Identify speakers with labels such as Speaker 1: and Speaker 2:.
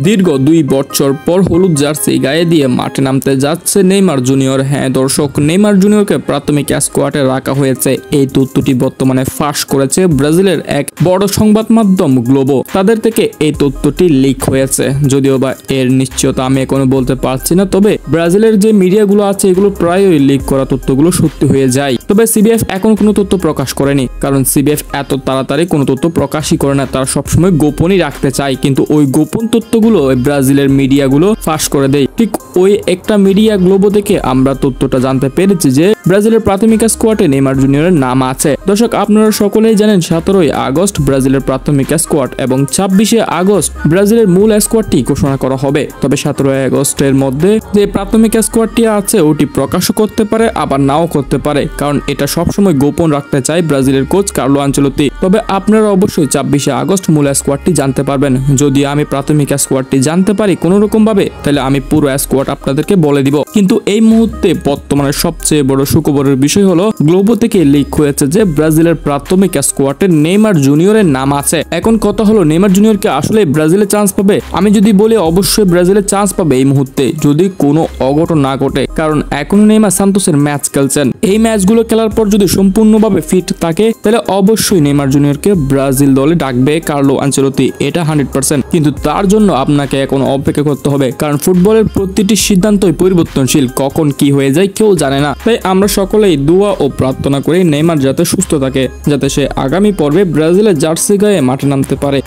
Speaker 1: দীর্ঘ 2 বছর পর হলুদ জার্সি গায়ে দিয়ে মাঠে নামতে যাচ্ছে নেইমার জুনিয়র। হ্যাঁ দর্শক, নেইমার জুনিয়রকে প্রাথমিক স্কোয়াডে রাখা হয়েছে। এই তথ্যটি বর্তমানে ফাঁস করেছে ব্রাজিলের এক বড় সংবাদ মাধ্যম গ্লোবো। তাদের থেকে এই তথ্যটি লিক হয়েছে, যদিও বা এর নিশ্চয়তা আমি এখনো বলতে পারছি না। তবে ব্রাজিলের যে মিডিয়াগুলো আছে এগুলো প্রায়ই লিক করা তথ্যগুলো সত্যি হয়ে যায়। তবে সিবিএফ এখন কোনো তথ্য প্রকাশ করেনি, কারণ সিবিএফ এত তাড়াতাড়ি কোনো তথ্য প্রকাশই করে না। তারা সবসময় গোপনই রাখতে চায়, কিন্তু ওই গোপন তথ্যগুলো ব্রাজিলের মিডিয়াগুলো ফাঁস করে দেয়। ঠিক ওই একটা মিডিয়া গ্লোবো থেকে আমরা তথ্যটা জানতে পেরেছি যে ব্রাজিলের প্রাথমিক স্কোয়াডে নেইমার জুনিয়রের নাম আছে। দর্শক, আপনারা সকলেই জানেন 17 আগস্ট ব্রাজিলের প্রাথমিক স্কোয়াড এবং 26 আগস্ট ব্রাজিলের মূল স্কোয়াডটি ঘোষণা করা হবে। তবে 17 আগস্টের মধ্যে যে প্রাথমিক স্কোয়াডটি আছে ওটি প্রকাশও করতে পারে, আবার নাও করতে পারে, কারণ এটা সবসময় গোপন রাখতে চায় ব্রাজিলের কোচ কার্লো আনচেলত্তি। তবে আপনারা অবশ্যই 26 আগস্ট মূল স্কোয়াডটি জানতে পারবেন। যদি আমি প্রাথমিক স্কোয়াডটি জানতে পারি কোনো রকম ভাবে, তাহলে আমি পুরো স্কোয়াড আপনাদেরকে বলে দিব। কিন্তু এই মুহূর্তে বর্তমানে সবচেয়ে বড় সুখবরের বিষয় হলো গ্লোবো থেকে লিক হয়েছে যে ব্রাজিলের প্রাথমিক স্কোয়াডে নেইমার জুনিয়রের নাম আছে। এখন কথা হলো নেইমার জুনিয়রকে আসলে ব্রাজিলে চান্স পাবে? আমি যদি বলি অবশ্যই ব্রাজিলে চান্স পাবে এই মুহূর্তে, যদি কোনো অঘটন না ঘটে। কারণ এখনো নেইমার সান্তোসের ম্যাচ খেলছেন। এই ম্যাচগুলো খেলার পর যদি সম্পূর্ণভাবে ফিট থাকে তাহলে অবশ্যই নেইমার জুনিয়রকে ব্রাজিল দলে ডাকবে কার্লো আনচেলত্তি, এটা 100%। কিন্তু তার জন্য আপনাকে এখন অপেক্ষা করতে হবে, কারণ ফুটবলের প্রতিটি সিদ্ধান্তই পরিবর্তনশীল, কখন কি হয়ে যায় কেউ জানে না। তাই আমরা সকলেই দোয়া ও প্রার্থনা করি নেইমার যাতে সুস্থ থাকে, যাতে সে আগামী পর্বে ব্রাজিলের জার্সি গায়ে মাঠে নামতে পারে।